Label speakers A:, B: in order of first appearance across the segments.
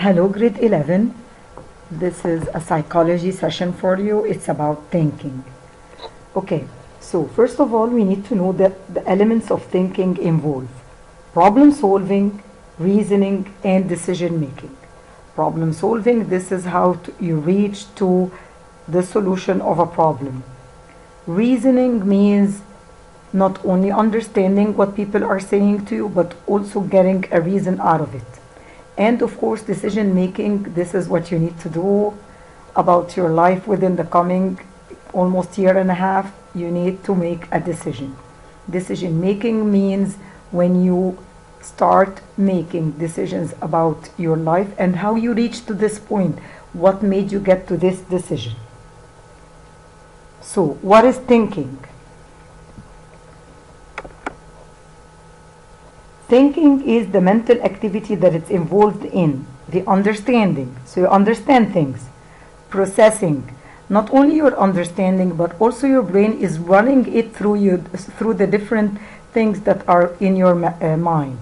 A: Hello, grade 11. This is a psychology session for you. It's about thinking. Okay, so first of all, we need to know that the elements of thinking involve problem solving, reasoning, and decision making. Problem solving, this is how you reach to the solution of a problem. Reasoning means not only understanding what people are saying to you, but also getting a reason out of it. And of course, decision making, this is what you need to do about your life within the coming almost year and a half. You need to make a decision. Decision making means when you start making decisions about your life and how you reach to this point, what made you get to this decision. So, what is thinking? Thinking is the mental activity that it's involved in the understanding. So you understand things. Processing. Not only your understanding, but also your brain is running it through the different things that are in your mind.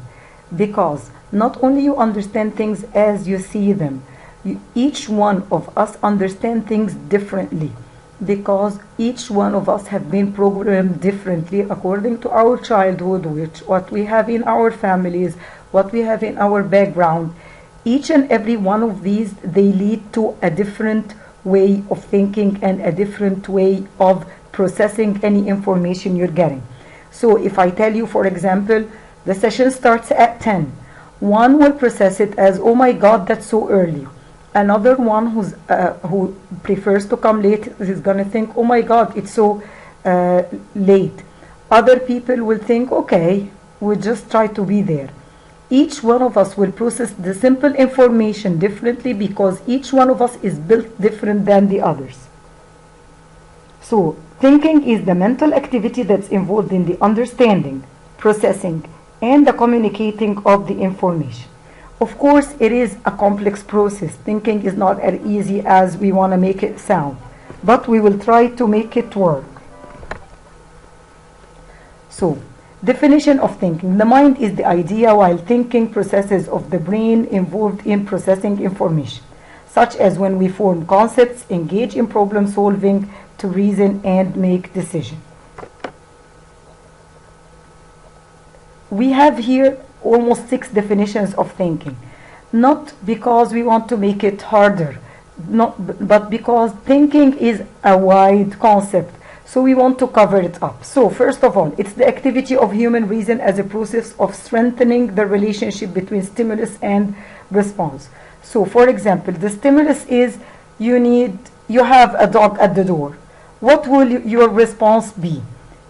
A: Because not only you understand things as you see them, each one of us understand things differently. Because each one of us have been programmed differently according to our childhood, what we have in our families, what we have in our background. Each and every one of these, they lead to a different way of thinking and a different way of processing any information you're getting. So if I tell you, for example, the session starts at 10, one will process it as, oh my God, that's so early. Another one who prefers to come late is going to think, oh my God, it's so late. Other people will think, okay, we'll just try to be there. Each one of us will process the simple information differently because each one of us is built different than the others. So, thinking is the mental activity that's involved in the understanding, processing, and the communicating of the information. Of course, it is a complex process. Thinking is not as easy as we want to make it sound, but we will try to make it work. So, definition of thinking. The mind is the idea, while thinking processes of the brain involved in processing information, such as when we form concepts, engage in problem solving, to reason and make decisions. We have here almost 6 definitions of thinking, not because we want to make it harder, but because thinking is a wide concept, so we want to cover it up. So first of all, it's the activity of human reason as a process of strengthening the relationship between stimulus and response. So for example, the stimulus is you have a dog at the door. What will your response be?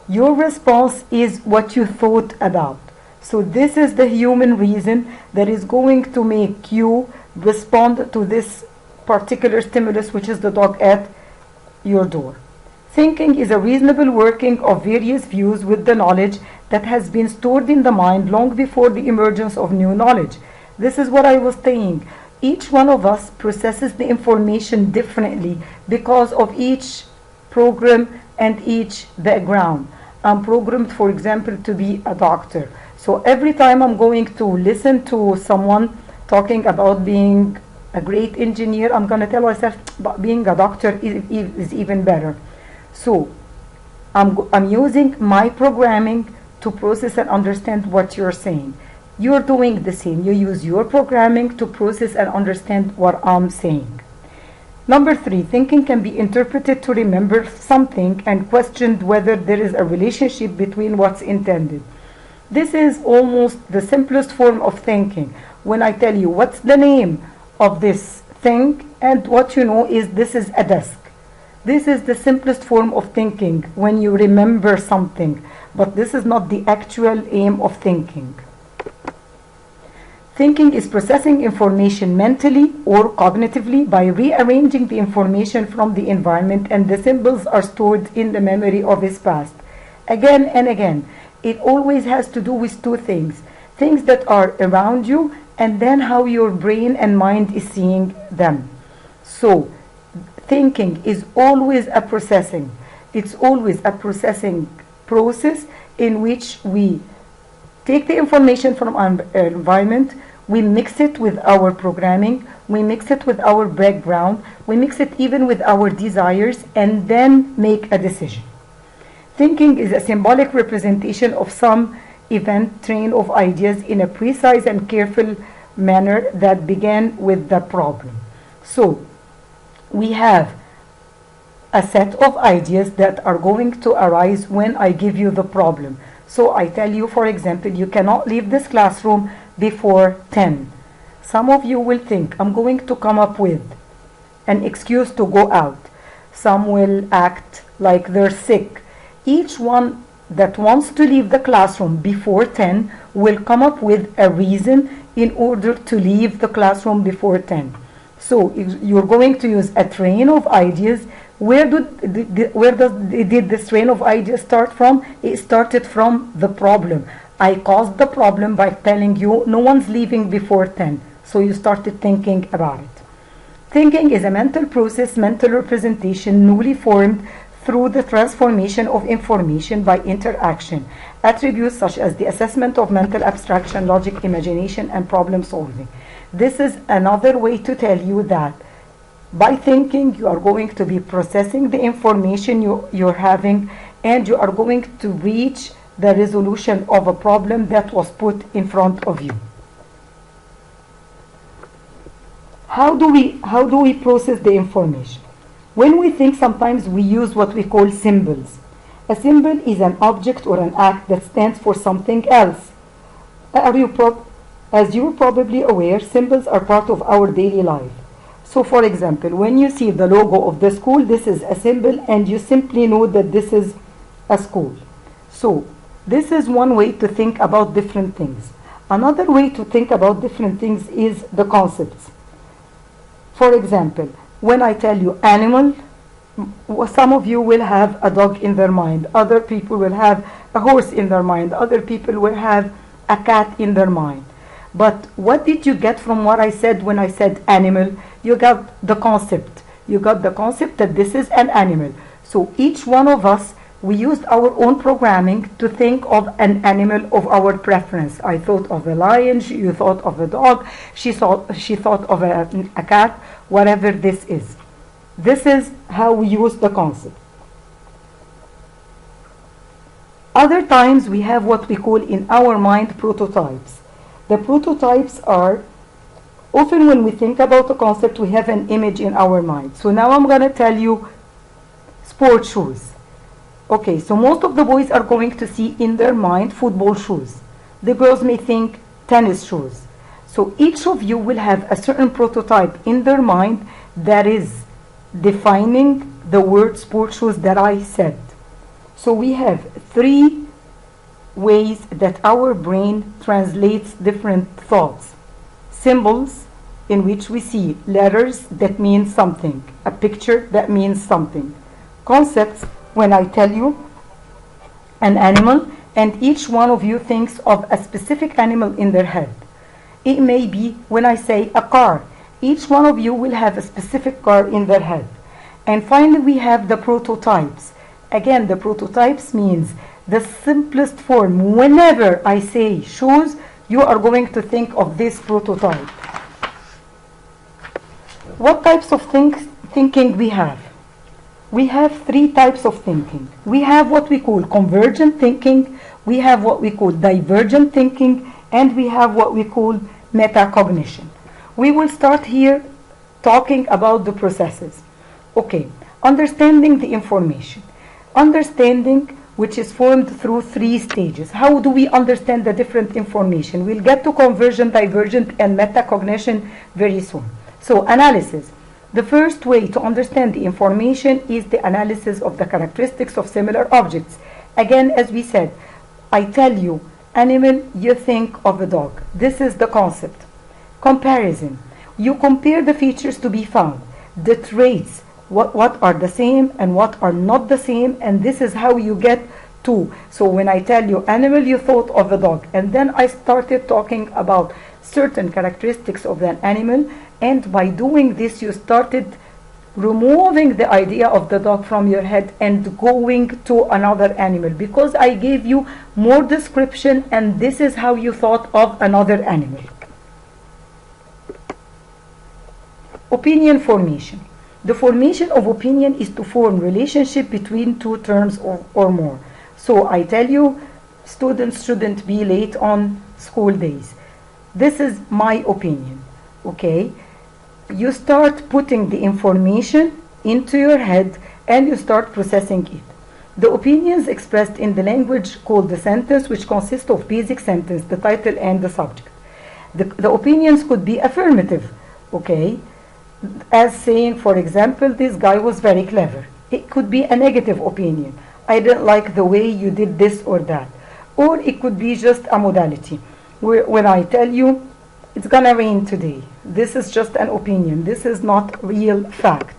A: Your response is what you thought about. So this is the human reason that is going to make you respond to this particular stimulus, which is the dog at your door. Thinking is a reasonable working of various views with the knowledge that has been stored in the mind long before the emergence of new knowledge. This is what I was saying. Each one of us processes the information differently because of each program and each background. I'm programmed, for example, to be a doctor. So every time I'm going to listen to someone talking about being a great engineer, I'm going to tell myself, but being a doctor is even better. So I'm using my programming to process and understand what you're saying. You're doing the same. You use your programming to process and understand what I'm saying. Number 3, thinking can be interpreted to remember something and questioned whether there is a relationship between what's intended. This is almost the simplest form of thinking. When I tell you what's the name of this thing, and what you know is this is a desk. This is the simplest form of thinking when you remember something, but this is not the actual aim of thinking. Thinking is processing information mentally or cognitively by rearranging the information from the environment, and the symbols are stored in the memory of his past. Again and again. It always has to do with 2 things. Things that are around you and then how your brain and mind is seeing them. So, thinking is always a processing. It's always a processing process in which we take the information from our environment, We mix it with our programming, we mix it with our background, we mix it even with our desires, and then make a decision. Thinking is a symbolic representation of some event train of ideas in a precise and careful manner that began with the problem. So we have a set of ideas that are going to arise when I give you the problem. So I tell you, for example, you cannot leave this classroom before 10. Some of you will think, I'm going to come up with an excuse to go out. Some will act like they're sick. Each one that wants to leave the classroom before 10 will come up with a reason in order to leave the classroom before 10. So you're going to use a train of ideas. Where did this train of ideas start from? It started from the problem. I caused the problem by telling you no one's leaving before 10. So you started thinking about it. Thinking is a mental process, mental representation newly formed through the transformation of information by interaction. Attributes such as the assessment of mental abstraction, logic, imagination, and problem solving. This is another way to tell you that by thinking you are going to be processing the information you're having, and you are going to reach the resolution of a problem that was put in front of you. How do we process the information? When we think, sometimes we use what we call symbols. A symbol is an object or an act that stands for something else. As you're probably aware, symbols are part of our daily life. So for example, when you see the logo of the school, this is a symbol, and you simply know that this is a school. So this is one way to think about different things. Another way to think about different things is the concepts. For example, when I tell you animal, some of you will have a dog in their mind. Other people will have a horse in their mind. Other people will have a cat in their mind. But what did you get from what I said when I said animal? You got the concept. You got the concept that this is an animal. So each one of us, we used our own programming to think of an animal of our preference. I thought of a lion, you thought of a dog, she thought of a cat, whatever this is. This is how we use the concept. Other times we have what we call in our mind prototypes. The prototypes are often when we think about a concept, we have an image in our mind. So now I'm going to tell you sport shoes. Okay, so most of the boys are going to see in their mind football shoes. The girls may think tennis shoes. So each of you will have a certain prototype in their mind that is defining the word sport shoes that I said. So we have 3 ways that our brain translates different thoughts. Symbols, in which we see letters that mean something, a picture that means something. Concepts, when I tell you an animal, and each one of you thinks of a specific animal in their head. It may be when I say a car. Each one of you will have a specific car in their head. And finally we have the prototypes. Again, the prototypes means the simplest form. Whenever I say shoes, you are going to think of this prototype. What types of thinking we have? We have 3 types of thinking. We have what we call convergent thinking, we have what we call divergent thinking, and we have what we call metacognition. We will start here talking about the processes. Okay, understanding the information. Understanding, which is formed through 3 stages. How do we understand the different information? We'll get to convergent, divergent, and metacognition very soon. So, analysis. The first way to understand the information is the analysis of the characteristics of similar objects. Again, as we said, I tell you animal, you think of a dog. This is the concept. Comparison. You compare the features to be found, the traits, what are the same and what are not the same, and this is how you get to. So when I tell you animal, you thought of a dog, and then I started talking about certain characteristics of that animal, and by doing this you started removing the idea of the dog from your head and going to another animal, because I gave you more description and this is how you thought of another animal. Opinion formation. The formation of opinion is to form relationship between two terms or more. So I tell you, students shouldn't be late on school days. This is my opinion, okay? You start putting the information into your head and you start processing it. The opinions expressed in the language called the sentence, which consists of basic sentence, the title and the subject. The opinions could be affirmative, okay? As saying, for example, this guy was very clever. It could be a negative opinion. I didn't like the way you did this or that. Or it could be just a modality. When I tell you, it's gonna rain today. This is just an opinion. This is not real fact.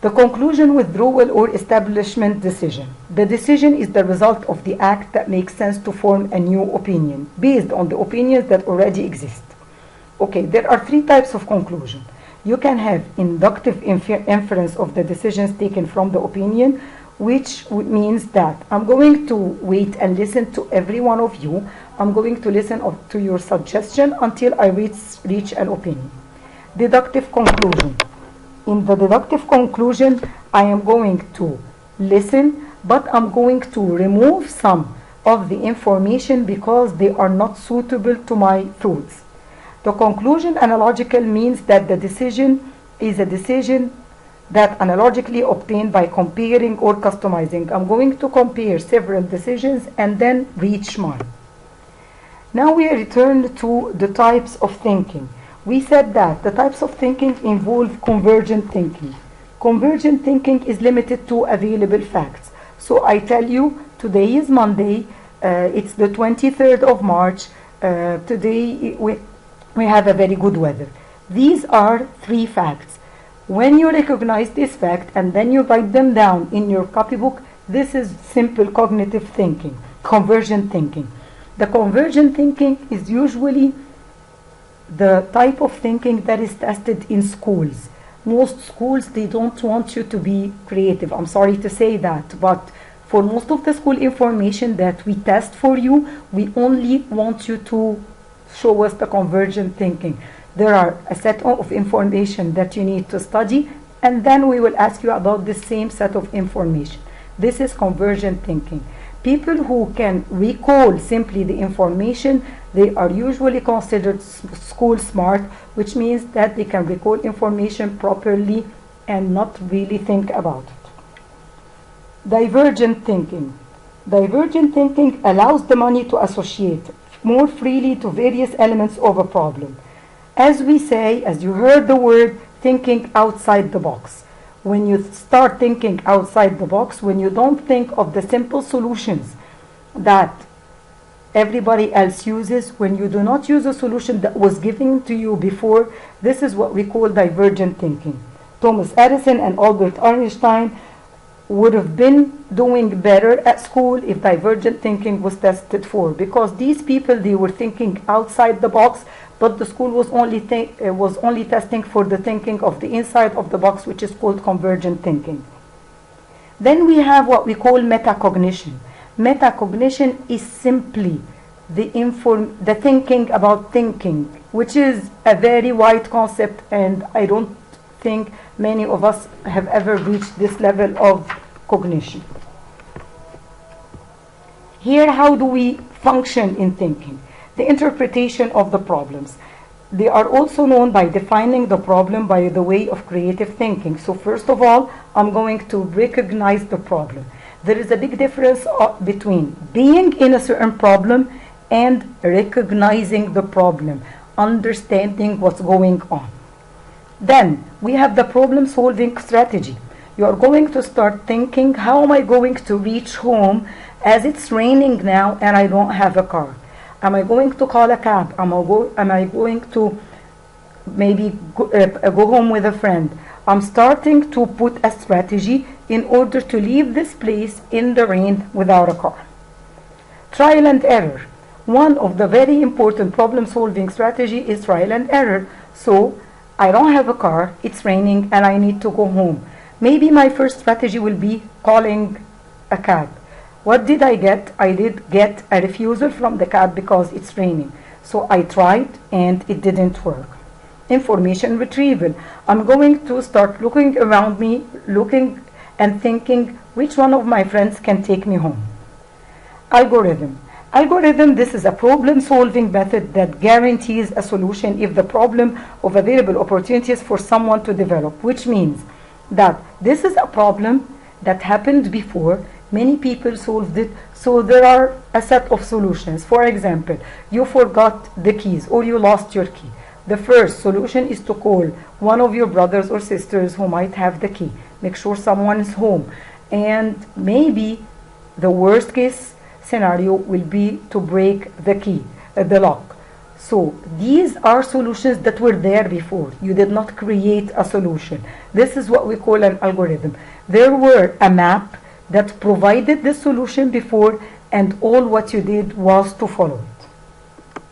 A: The conclusion, withdrawal, or establishment decision. The decision is the result of the act that makes sense to form a new opinion based on the opinions that already exist. Okay, there are three types of conclusion. You can have inductive inference of the decisions taken from the opinion, which means that I'm going to wait and listen to every one of you. I'm going to listen to your suggestion until I reach an opinion. Deductive conclusion. In the deductive conclusion, I am going to listen, but I'm going to remove some of the information because they are not suitable to my thoughts. The conclusion analogical means that the decision is a decision that analogically obtained by comparing or customizing. I'm going to compare several decisions and then reach mine. Now we return to the types of thinking. We said that the types of thinking involve convergent thinking. Convergent thinking is limited to available facts. So I tell you, today is Monday, it's the 23rd of March, today we have a very good weather. These are three facts. When you recognize this fact and then you write them down in your copybook, this is simple cognitive thinking, convergent thinking. The convergent thinking is usually the type of thinking that is tested in schools. Most schools, they don't want you to be creative. I'm sorry to say that, but for most of the school information that we test for you, we only want you to show us the convergent thinking. There are a set of information that you need to study, and then we will ask you about the same set of information. This is convergent thinking. People who can recall simply the information, they are usually considered school smart, which means that they can recall information properly and not really think about it. Divergent thinking. Divergent thinking allows the mind to associate more freely to various elements of a problem. As we say, as you heard the word, thinking outside the box. When you start thinking outside the box, when you don't think of the simple solutions that everybody else uses, when you do not use a solution that was given to you before, this is what we call divergent thinking. Thomas Edison and Albert Einstein would have been doing better at school if divergent thinking was tested for, because these people, they were thinking outside the box, but the school was only testing for the thinking of the inside of the box, which is called convergent thinking. Then we have what we call metacognition. Metacognition is simply the thinking about thinking, which is a very wide concept, and I don't think many of us have ever reached this level of cognition. Here, how do we function in thinking? The interpretation of the problems. They are also known by defining the problem by the way of creative thinking. So first of all, I'm going to recognize the problem. There is a big difference between being in a certain problem and recognizing the problem, understanding what's going on. Then we have the problem solving strategy. You are going to start thinking, how am I going to reach home as it's raining now and I don't have a car? Am I going to call a cab? Am I going to maybe go home with a friend? I'm starting to put a strategy in order to leave this place in the rain without a car. Trial and error. One of the very important problem solving strategy is trial and error. So I don't have a car, it's raining, and I need to go home. Maybe my first strategy will be calling a cab. What did I get? I did get a refusal from the cab because it's raining. So I tried and it didn't work. information retrieval. I'm going to start looking around me, looking and thinking which one of my friends can take me home. Algorithm. Algorithm, this is a problem-solving method that guarantees a solution if the problem of available opportunities for someone to develop, which means that this is a problem that happened before, many people solved it, so there are a set of solutions. For example, you forgot the keys or you lost your key. The first solution is to call one of your brothers or sisters who might have the key. Make sure someone is home. And maybe the worst case scenario will be to break the key, the lock. So these are solutions that were there before. You did not create a solution. This is what we call an algorithm. There were a map that provided the solution before, and all what you did was to follow it.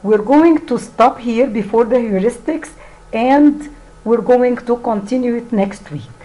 A: We're going to stop here before the heuristics, and we're going to continue it next week.